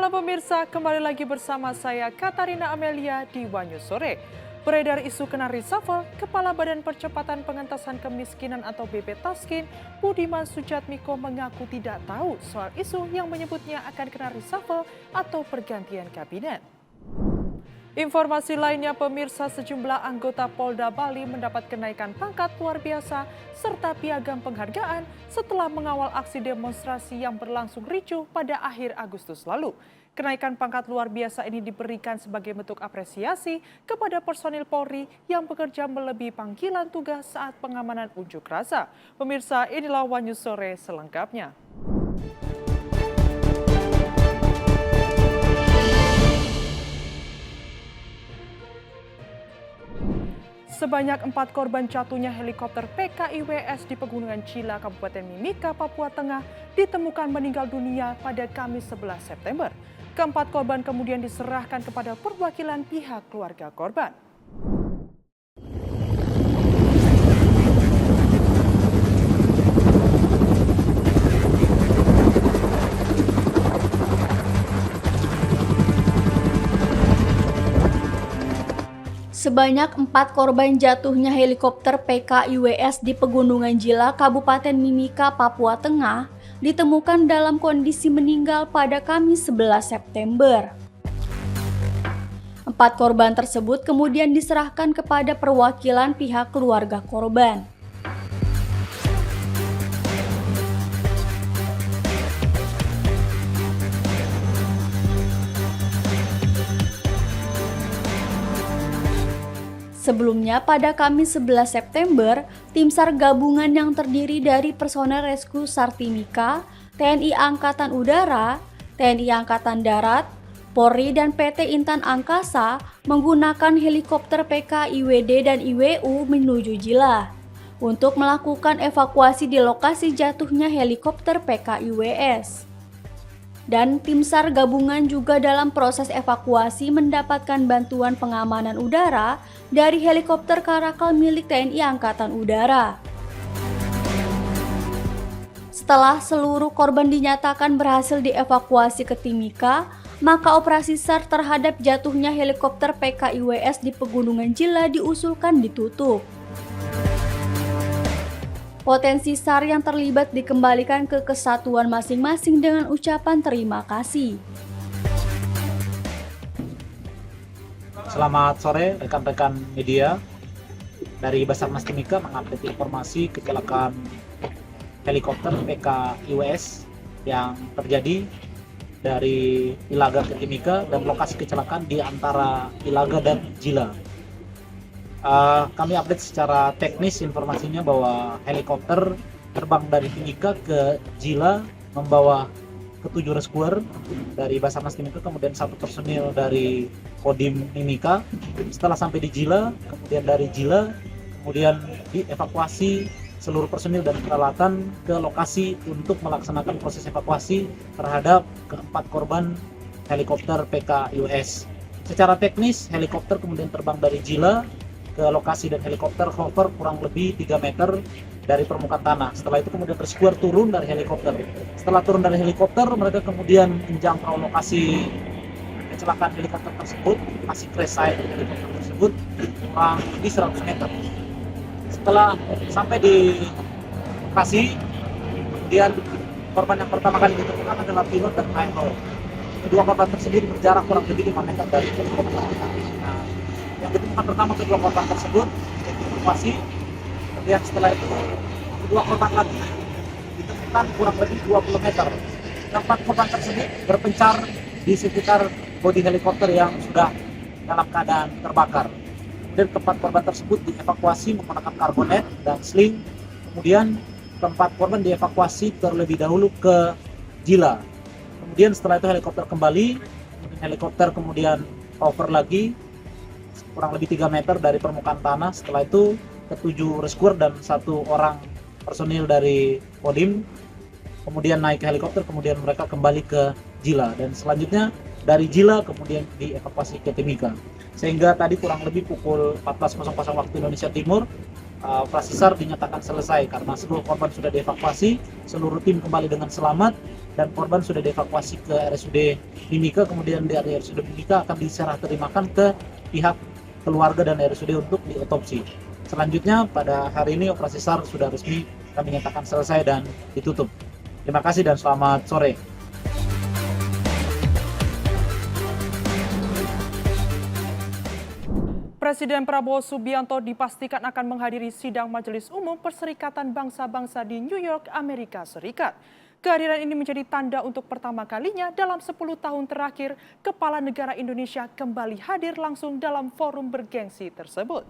Halo pemirsa, kembali lagi bersama saya Katarina Amelia di Wanyu Sore. Beredar isu kena reshuffle, Kepala Badan Percepatan Pengentasan Kemiskinan atau BPTASKIN, Budiman Sujatmiko mengaku tidak tahu soal isu yang menyebutnya akan kena reshuffle atau pergantian kabinet. Informasi lainnya pemirsa, sejumlah anggota Polda Bali mendapat kenaikan pangkat luar biasa serta piagam penghargaan setelah mengawal aksi demonstrasi yang berlangsung ricuh pada akhir Agustus lalu. Kenaikan pangkat luar biasa ini diberikan sebagai bentuk apresiasi kepada personil Polri yang bekerja melebihi panggilan tugas saat pengamanan unjuk rasa. Pemirsa, inilah Wanyu Sore selengkapnya. Sebanyak 4 korban jatuhnya helikopter PKIWS di Pegunungan Jila, Kabupaten Mimika, Papua Tengah ditemukan meninggal dunia pada Kamis 11 September. Keempat korban kemudian diserahkan kepada perwakilan pihak keluarga korban. Sebanyak 4 korban jatuhnya helikopter PKIWS di Pegunungan Jila, Kabupaten Mimika, Papua Tengah, ditemukan dalam kondisi meninggal pada Kamis 11 September. 4 korban tersebut kemudian diserahkan kepada perwakilan pihak keluarga korban. Sebelumnya pada Kamis 11 September, tim SAR gabungan yang terdiri dari personel rescue SAR Timika, TNI Angkatan Udara, TNI Angkatan Darat, Polri dan PT Intan Angkasa menggunakan helikopter PKIWD dan IWU menuju Jila untuk melakukan evakuasi di lokasi jatuhnya helikopter PKIWS. Dan tim SAR gabungan juga dalam proses evakuasi mendapatkan bantuan pengamanan udara dari helikopter Karakal milik TNI Angkatan Udara. Setelah seluruh korban dinyatakan berhasil dievakuasi ke Timika, maka operasi SAR terhadap jatuhnya helikopter PKIWS di Pegunungan Jila diusulkan ditutup. Potensi SAR yang terlibat dikembalikan ke kesatuan masing-masing dengan ucapan terima kasih. Selamat sore rekan-rekan media. Dari Basarnas Timika mengupdate informasi kecelakaan helikopter PKIWS yang terjadi dari Ilaga ke Timika dan lokasi kecelakaan di antara Ilaga dan Jila. Kami update secara teknis informasinya bahwa helikopter terbang dari Timika ke Jila membawa ke-7 rescuer dari Basarnas Timika, kemudian 1 personil dari Kodim Mimika. Setelah sampai di Jila, kemudian dari Jila kemudian dievakuasi seluruh personil dan peralatan ke lokasi untuk melaksanakan proses evakuasi terhadap keempat korban helikopter PKIWS. Secara teknis helikopter kemudian terbang dari Jila ke lokasi dan helikopter hover kurang lebih 3 meter dari permukaan tanah. Setelah itu kemudian rescuer turun dari helikopter. Setelah turun dari helikopter, mereka kemudian menjangkau lokasi kecelakaan helikopter tersebut, lokasi crash site helikopter tersebut kurang lebih 100 meter. Setelah sampai di lokasi, kemudian korban yang pertama kali ditemukan adalah pilot dan pilot. Kedua korban tersebut berjarak kurang lebih 5 meter dari helikopter. Yang ditemukan pertama kedua korban tersebut dievakuasi, kemudian setelah itu kedua korban lagi ditemukan kurang lebih 20 meter. Keempat korban tersebut berpencar di sekitar bodi helikopter yang sudah dalam keadaan terbakar. Kemudian keempat korban tersebut dievakuasi menggunakan karbonet dan sling. Kemudian keempat korban dievakuasi terlebih dahulu ke Jila. Kemudian setelah itu helikopter kembali, helikopter kemudian hover lagi kurang lebih 3 meter dari permukaan tanah. Setelah itu ke-7 rescuer dan 1 orang personil dari Kodim kemudian naik ke helikopter, kemudian mereka kembali ke Jila dan selanjutnya dari Jila kemudian dievakuasi ke Timika. Sehingga tadi kurang lebih pukul 14.00 waktu Indonesia Timur operasi SAR dinyatakan selesai karena seluruh korban sudah dievakuasi, seluruh tim kembali dengan selamat, dan korban sudah dievakuasi ke RSUD Mimika. Kemudian dari RSUD Mimika akan diserah terimakan ke pihak keluarga dan RSUD untuk diotopsi. Selanjutnya pada hari ini operasi SAR sudah resmi kami nyatakan selesai dan ditutup. Terima kasih dan selamat sore. Presiden Prabowo Subianto dipastikan akan menghadiri sidang Majelis Umum Perserikatan Bangsa-Bangsa di New York, Amerika Serikat. Kehadiran ini menjadi tanda untuk pertama kalinya dalam 10 tahun terakhir, Kepala Negara Indonesia kembali hadir langsung dalam forum bergengsi tersebut.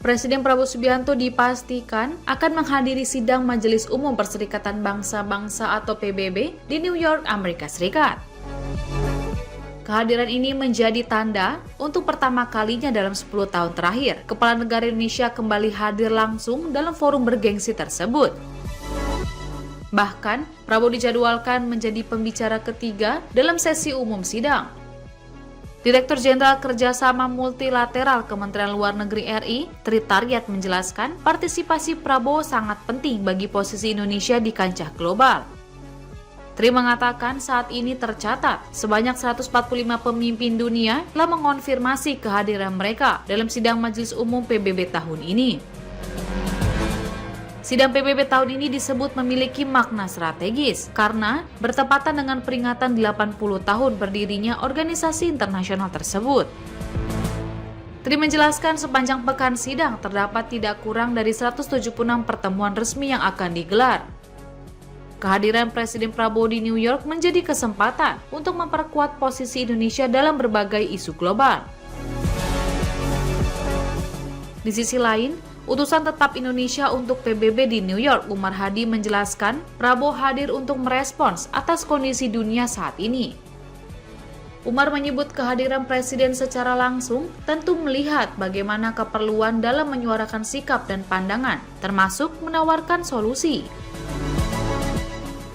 Presiden Prabowo Subianto dipastikan akan menghadiri sidang Majelis Umum Perserikatan Bangsa-Bangsa atau PBB di New York, Amerika Serikat. Kehadiran ini menjadi tanda untuk pertama kalinya dalam 10 tahun terakhir, Kepala Negara Indonesia kembali hadir langsung dalam forum bergengsi tersebut. Bahkan, Prabowo dijadwalkan menjadi pembicara ketiga dalam sesi umum sidang. Direktur Jenderal Kerjasama Multilateral Kementerian Luar Negeri RI, Tri Taryat menjelaskan, partisipasi Prabowo sangat penting bagi posisi Indonesia di kancah global. Tri mengatakan saat ini tercatat sebanyak 145 pemimpin dunia telah mengonfirmasi kehadiran mereka dalam sidang Majelis Umum PBB tahun ini. Sidang PBB tahun ini disebut memiliki makna strategis karena bertepatan dengan peringatan 80 tahun berdirinya organisasi internasional tersebut. Tri menjelaskan sepanjang pekan sidang terdapat tidak kurang dari 176 pertemuan resmi yang akan digelar. Kehadiran Presiden Prabowo di New York menjadi kesempatan untuk memperkuat posisi Indonesia dalam berbagai isu global. Di sisi lain, Utusan Tetap Indonesia untuk PBB di New York, Umar Hadi menjelaskan Prabowo hadir untuk merespons atas kondisi dunia saat ini. Umar menyebut kehadiran Presiden secara langsung tentu melihat bagaimana keperluan dalam menyuarakan sikap dan pandangan, termasuk menawarkan solusi.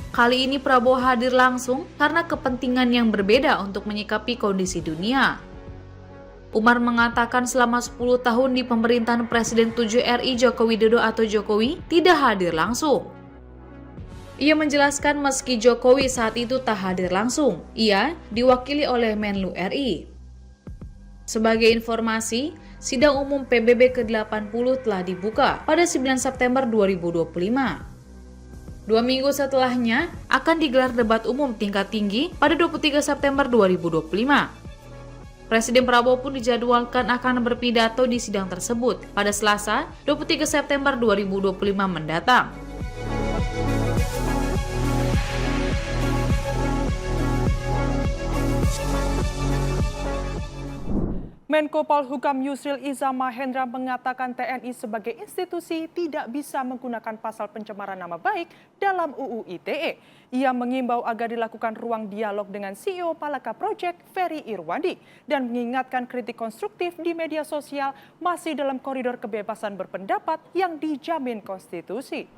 Kali ini Prabowo hadir langsung karena kepentingan yang berbeda untuk menyikapi kondisi dunia. Umar mengatakan selama 10 tahun di pemerintahan Presiden 7 RI Joko Widodo atau Jokowi tidak hadir langsung. Ia menjelaskan meski Jokowi saat itu tak hadir langsung, ia diwakili oleh Menlu RI. Sebagai informasi, sidang umum PBB ke-80 telah dibuka pada 9 September 2025. 2 minggu setelahnya akan digelar debat umum tingkat tinggi pada 23 September 2025. Presiden Prabowo pun dijadwalkan akan berpidato di sidang tersebut pada Selasa 23 September 2025 mendatang. Menko Polhukam Yusril Iza Mahendra mengatakan TNI sebagai institusi tidak bisa menggunakan pasal pencemaran nama baik dalam UU ITE. Ia mengimbau agar dilakukan ruang dialog dengan CEO Palaka Project, Ferry Irwandi, dan mengingatkan kritik konstruktif di media sosial masih dalam koridor kebebasan berpendapat yang dijamin konstitusi.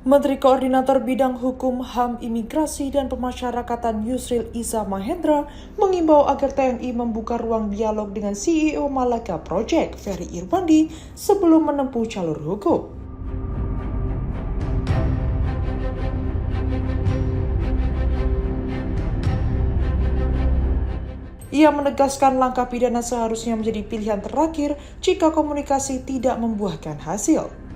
Menteri Koordinator Bidang Hukum, HAM, Imigrasi, dan Pemasyarakatan Yusril Iza Mahendra mengimbau agar TNI membuka ruang dialog dengan CEO Malaka Project, Ferry Irwandi, sebelum menempuh jalur hukum. Ia menegaskan langkah pidana seharusnya menjadi pilihan terakhir jika komunikasi tidak membuahkan hasil.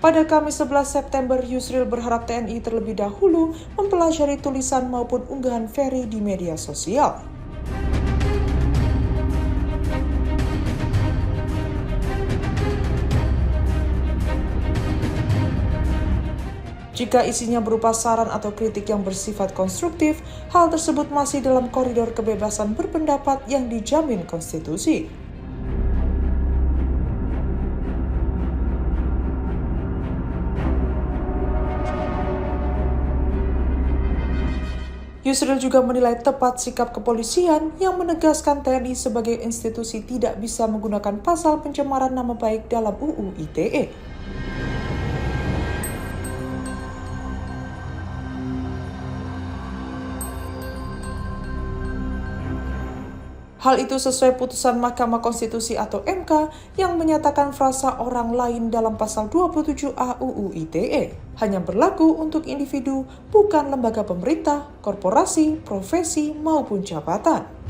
Pada Kamis 11 September, Yusril berharap TNI terlebih dahulu mempelajari tulisan maupun unggahan Ferry di media sosial. Jika isinya berupa saran atau kritik yang bersifat konstruktif, hal tersebut masih dalam koridor kebebasan berpendapat yang dijamin konstitusi. Yusril juga menilai tepat sikap kepolisian yang menegaskan TNI sebagai institusi tidak bisa menggunakan pasal pencemaran nama baik dalam UU ITE. Hal itu sesuai putusan Mahkamah Konstitusi atau MK yang menyatakan frasa orang lain dalam pasal 27A UU ITE hanya berlaku untuk individu, bukan lembaga pemerintah, korporasi, profesi, maupun jabatan.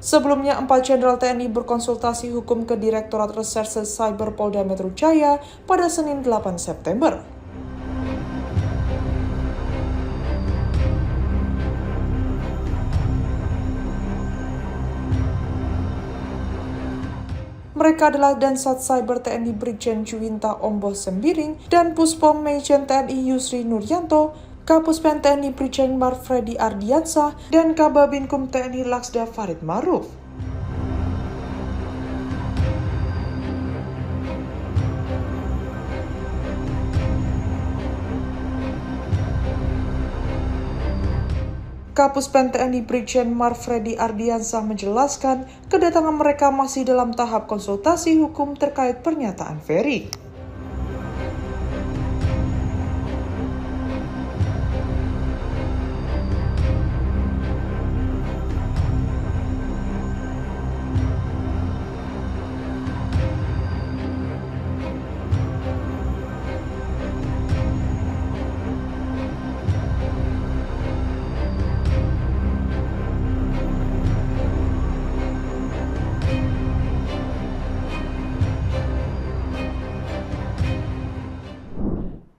Sebelumnya, 4 Jenderal TNI berkonsultasi hukum ke Direktorat Reserse Cyber Polda Metro Jaya pada Senin 8 September. Mereka adalah Dansat Cyber TNI Brigjen Juwinta Omboh Sembiring dan Puspom Mejen TNI Yusri Nuryanto, Kapuspen TNI Brigjen Marfredi Ardiansah, dan Kababinkum TNI Laksda Farid Maruf. Kapuspen TNI Brigjen Marfredi Ardiansah menjelaskan kedatangan mereka masih dalam tahap konsultasi hukum terkait pernyataan Ferry.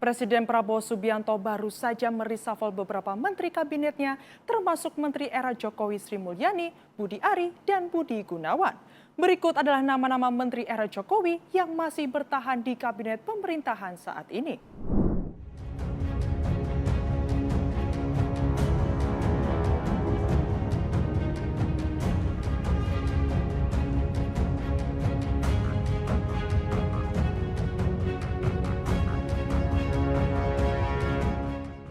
Presiden Prabowo Subianto baru saja mereshuffle beberapa menteri kabinetnya, termasuk Menteri era Jokowi Sri Mulyani, Budi Ari, dan Budi Gunawan. Berikut adalah nama-nama Menteri era Jokowi yang masih bertahan di kabinet pemerintahan saat ini.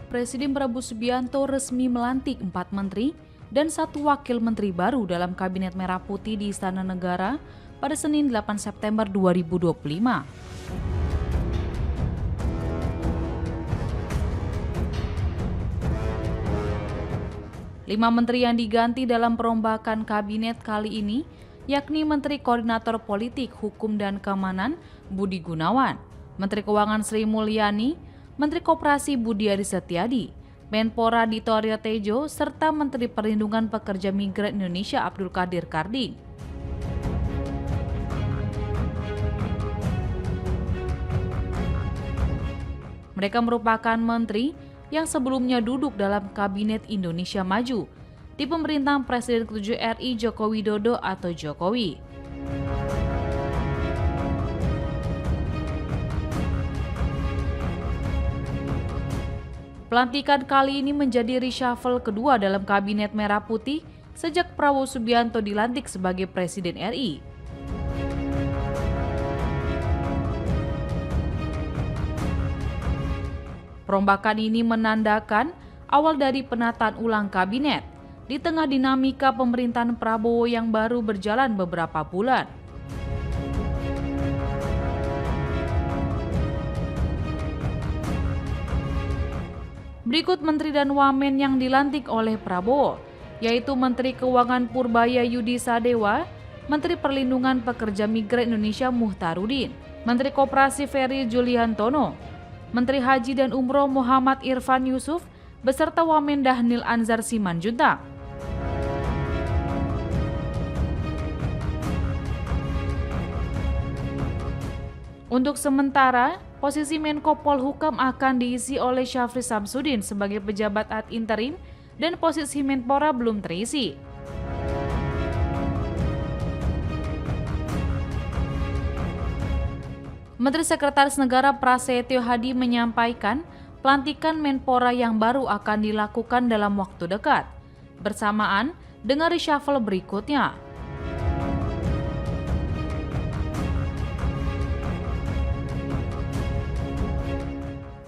Presiden Prabowo Subianto resmi melantik 4 menteri dan 1 wakil menteri baru dalam Kabinet Merah Putih di Istana Negara pada Senin 8 September 2025. 5 menteri yang diganti dalam perombakan kabinet kali ini yakni Menteri Koordinator Politik, Hukum dan Keamanan Budi Gunawan, Menteri Keuangan Sri Mulyani, Menteri Koperasi Budi Aris Setiadi, Menpora Dito Aryo Tejo, serta Menteri Perlindungan Pekerja Migran Indonesia Abdul Qadir Karding. Mereka merupakan menteri yang sebelumnya duduk dalam Kabinet Indonesia Maju di pemerintahan Presiden ke-7 RI Joko Widodo atau Jokowi. Pelantikan kali ini menjadi reshuffle kedua dalam Kabinet Merah Putih sejak Prabowo Subianto dilantik sebagai Presiden RI. Perombakan ini menandakan awal dari penataan ulang kabinet di tengah dinamika pemerintahan Prabowo yang baru berjalan beberapa bulan. Berikut menteri dan wamen yang dilantik oleh Prabowo, yaitu Menteri Keuangan Purbaya Yudi Sadewa, Menteri Perlindungan Pekerja Migran Indonesia Muhtarudin, Menteri Koperasi Ferry Juliantono, Menteri Haji dan Umroh Muhammad Irfan Yusuf, beserta wamen Dhanil Anzar Simanjuntak. Untuk sementara, posisi Menko Polhukam akan diisi oleh Syafri Samsudin sebagai pejabat ad interim dan posisi Menpora belum terisi. Menteri Sekretaris Negara Prasetyo Hadi menyampaikan pelantikan Menpora yang baru akan dilakukan dalam waktu dekat, bersamaan dengan reshuffle berikutnya.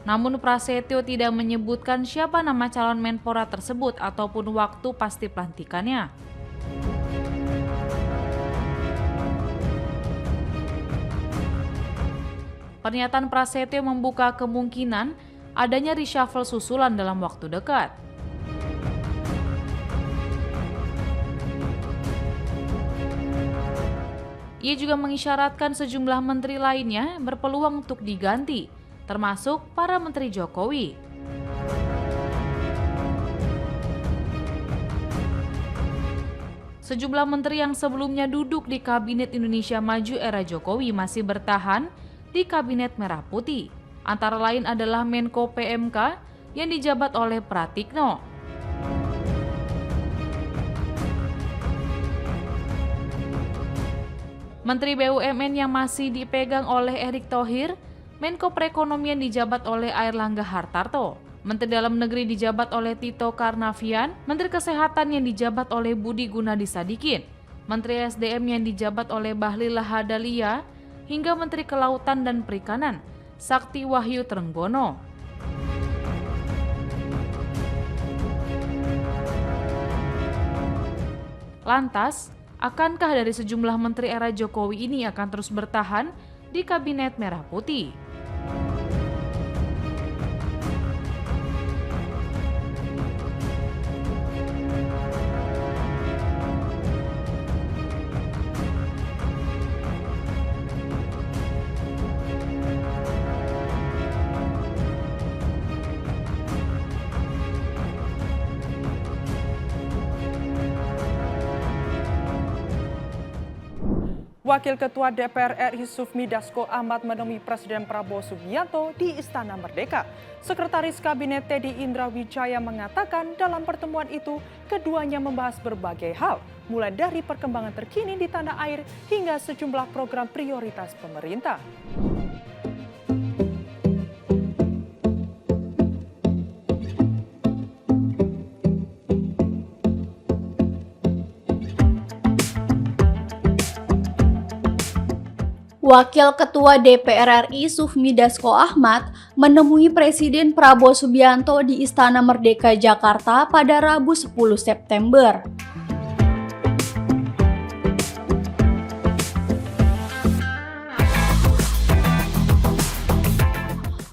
Namun Prasetyo tidak menyebutkan siapa nama calon Menpora tersebut ataupun waktu pasti pelantikannya. Pernyataan Prasetyo membuka kemungkinan adanya reshuffle susulan dalam waktu dekat. Ia juga mengisyaratkan sejumlah menteri lainnya berpeluang untuk diganti, termasuk para menteri Jokowi. Sejumlah menteri yang sebelumnya duduk di Kabinet Indonesia Maju era Jokowi masih bertahan di Kabinet Merah Putih. Antara lain adalah Menko PMK yang dijabat oleh Pratikno. Menteri BUMN yang masih dipegang oleh Erick Thohir, Menko Perekonomian dijabat oleh Airlangga Hartarto, Menteri Dalam Negeri dijabat oleh Tito Karnavian, Menteri Kesehatan yang dijabat oleh Budi Gunadi Sadikin, Menteri SDM yang dijabat oleh Bahlil Lahadalia, hingga Menteri Kelautan dan Perikanan, Sakti Wahyu Trenggono. Lantas, akankah dari sejumlah menteri era Jokowi ini akan terus bertahan di Kabinet Merah Putih? Wakil Ketua DPR RI Sufmi Dasko Ahmad menemui Presiden Prabowo Subianto di Istana Merdeka. Sekretaris Kabinet Teddy Indra Wijaya mengatakan dalam pertemuan itu keduanya membahas berbagai hal, mulai dari perkembangan terkini di tanah air hingga sejumlah program prioritas pemerintah. Wakil Ketua DPR RI Sufmi Dasko Ahmad menemui Presiden Prabowo Subianto di Istana Merdeka Jakarta pada Rabu 10 September.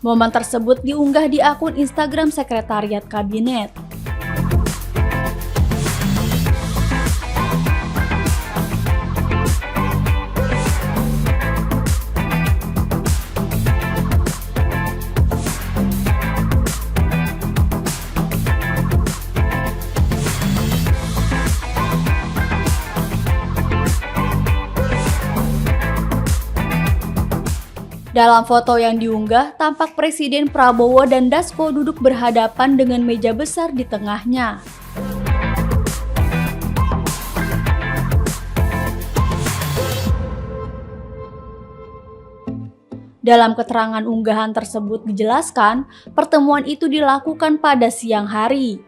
Momen tersebut diunggah di akun Instagram Sekretariat Kabinet. Dalam foto yang diunggah, tampak Presiden Prabowo dan Dasko duduk berhadapan dengan meja besar di tengahnya. Dalam keterangan unggahan tersebut dijelaskan, pertemuan itu dilakukan pada siang hari.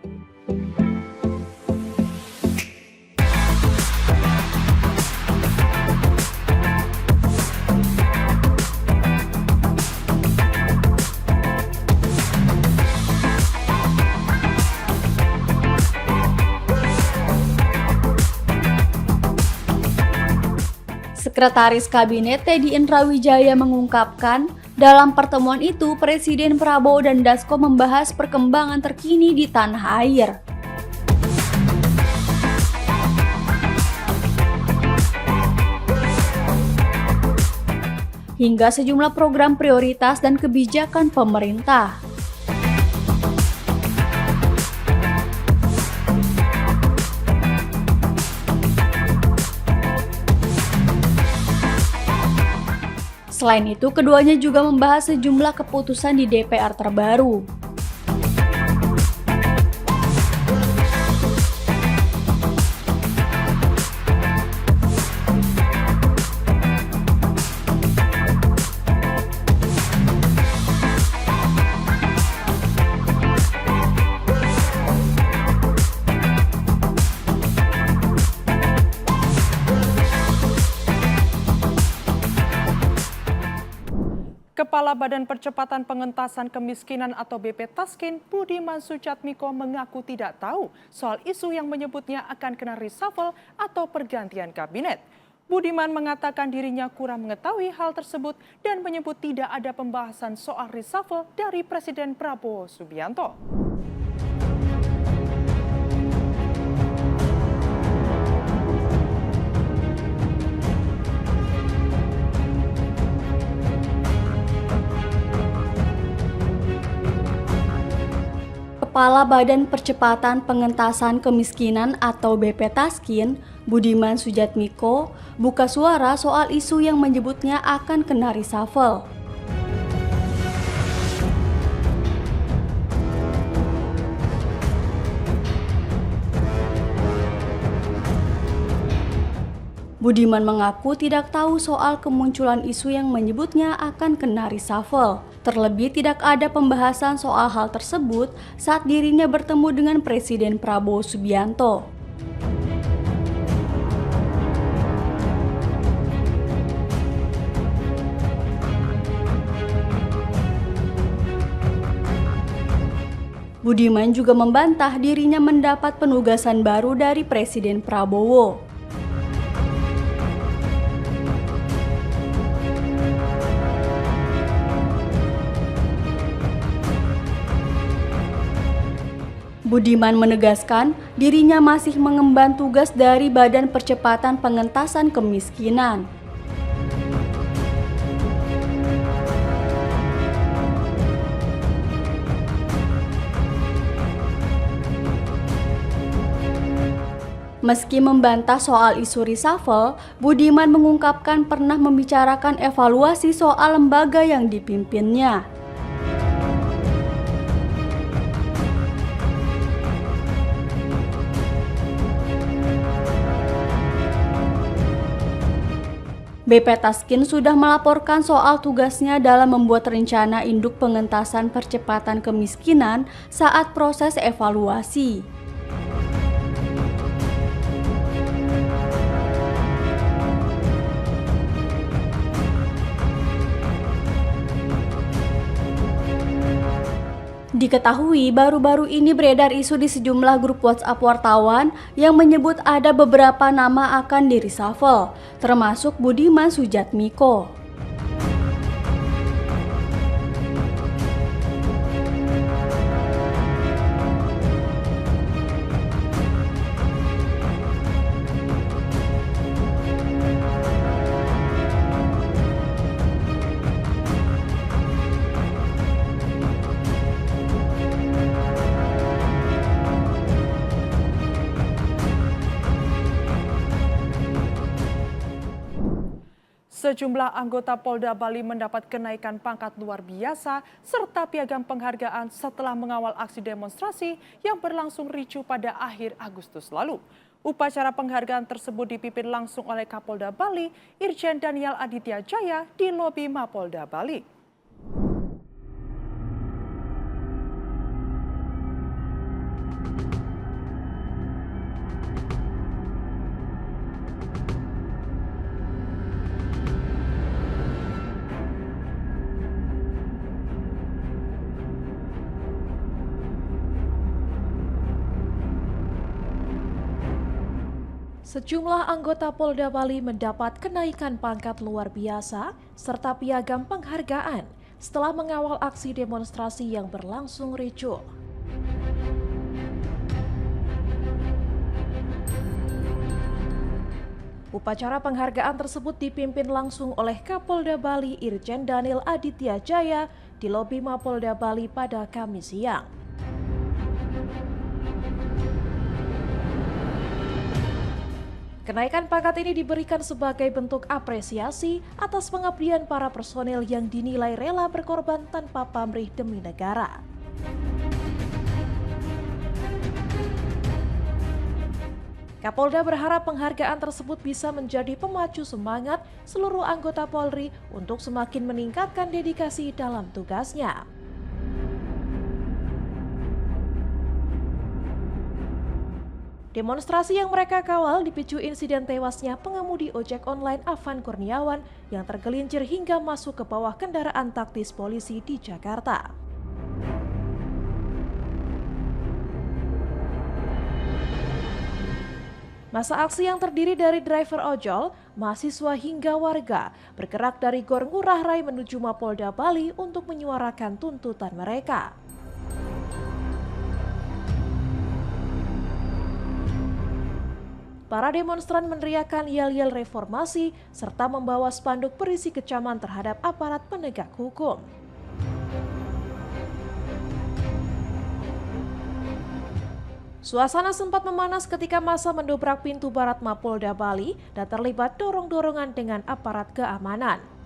Sekretaris Kabinet Teddy Indra Wijaya mengungkapkan, dalam pertemuan itu Presiden Prabowo dan Dasko membahas perkembangan terkini di tanah air. Hingga sejumlah program prioritas dan kebijakan pemerintah. Selain itu, keduanya juga membahas sejumlah keputusan di DPR terbaru. Kepala Badan Percepatan Pengentasan Kemiskinan atau BP Taskin, Budiman Sujatmiko mengaku tidak tahu soal isu yang menyebutnya akan kena reshuffle atau pergantian kabinet. Budiman mengatakan dirinya kurang mengetahui hal tersebut dan menyebut tidak ada pembahasan soal reshuffle dari Presiden Prabowo Subianto. Kepala Badan Percepatan Pengentasan Kemiskinan atau BP Taskin, Budiman Sujatmiko, buka suara soal isu yang menyebutnya akan kena reshuffle. Budiman mengaku tidak tahu soal kemunculan isu yang menyebutnya akan kena reshuffle. Terlebih tidak ada pembahasan soal hal tersebut saat dirinya bertemu dengan Presiden Prabowo Subianto. Budiman juga membantah dirinya mendapat penugasan baru dari Presiden Prabowo. Budiman menegaskan dirinya masih mengemban tugas dari Badan Percepatan Pengentasan Kemiskinan. Meski membantah soal isu reshuffle, Budiman mengungkapkan pernah membicarakan evaluasi soal lembaga yang dipimpinnya. BP Taskin sudah melaporkan soal tugasnya dalam membuat rencana induk pengentasan percepatan kemiskinan saat proses evaluasi. Diketahui baru-baru ini beredar isu di sejumlah grup WhatsApp wartawan yang menyebut ada beberapa nama akan di-reshuffle, termasuk Budiman Sujatmiko. Sejumlah anggota Polda Bali mendapat kenaikan pangkat luar biasa serta piagam penghargaan setelah mengawal aksi demonstrasi yang berlangsung ricuh pada akhir Agustus lalu. Upacara penghargaan tersebut dipimpin langsung oleh Kapolda Bali, Irjen Daniel Aditya Jaya di lobi Mapolda Bali. Sejumlah anggota Polda Bali mendapat kenaikan pangkat luar biasa serta piagam penghargaan setelah mengawal aksi demonstrasi yang berlangsung ricuh. Upacara penghargaan tersebut dipimpin langsung oleh Kapolda Bali Irjen Daniel Aditya Jaya di lobi Mapolda Bali pada Kamis siang. Kenaikan pangkat ini diberikan sebagai bentuk apresiasi atas pengabdian para personel yang dinilai rela berkorban tanpa pamrih demi negara. Kapolda berharap penghargaan tersebut bisa menjadi pemacu semangat seluruh anggota Polri untuk semakin meningkatkan dedikasi dalam tugasnya. Demonstrasi yang mereka kawal dipicu insiden tewasnya pengemudi ojek online Afan Kurniawan yang tergelincir hingga masuk ke bawah kendaraan taktis polisi di Jakarta. Masa aksi yang terdiri dari driver ojol, mahasiswa hingga warga bergerak dari Gor Ngurah Rai menuju Mapolda Bali untuk menyuarakan tuntutan mereka. Para demonstran meneriakkan yel-yel reformasi serta membawa spanduk berisi kecaman terhadap aparat penegak hukum. Suasana sempat memanas ketika massa mendobrak pintu barat Mapolda Bali dan terlibat dorong-dorongan dengan aparat keamanan.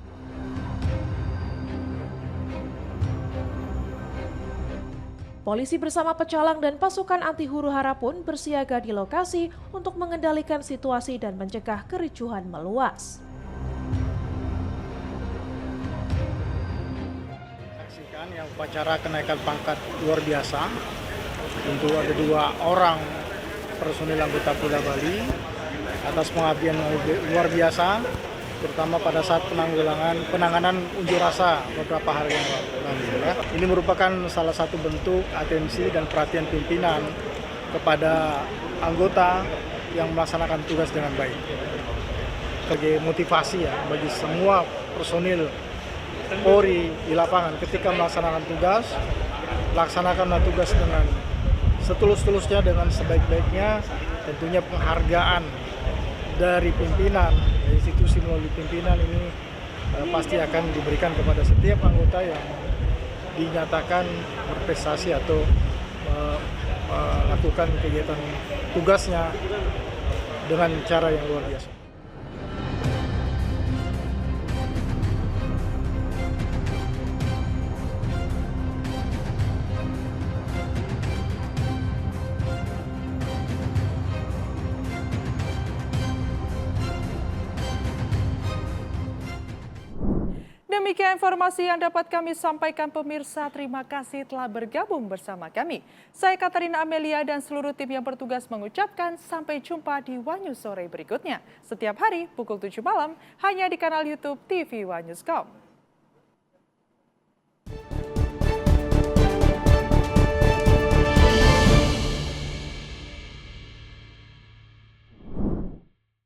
Polisi bersama pecalang dan pasukan anti huru-hara pun bersiaga di lokasi untuk mengendalikan situasi dan mencegah kericuhan meluas. Saksikan yang upacara kenaikan pangkat luar biasa untuk ada 2 orang personil anggota Polda Bali atas pengabdian yang luar biasa, terutama pada saat penanganan unjuk rasa beberapa hari yang lalu. Ini merupakan salah satu bentuk atensi dan perhatian pimpinan kepada anggota yang melaksanakan tugas dengan baik. Sebagai motivasi ya bagi semua personil Polri di lapangan ketika melaksanakan tugas, laksanakanlah tugas dengan setulus-tulusnya, dengan sebaik-baiknya. Tentunya penghargaan dari pimpinan, institusi melalui pimpinan ini pasti akan diberikan kepada setiap anggota yang dinyatakan berprestasi atau melakukan kegiatan tugasnya dengan cara yang luar biasa. Demikian informasi yang dapat kami sampaikan pemirsa. Terima kasih telah bergabung bersama kami. Saya Katarina Amelia dan seluruh tim yang bertugas mengucapkan sampai jumpa di Wanyus Sore berikutnya. Setiap hari pukul 7 malam hanya di kanal YouTube TV Wanyus.com.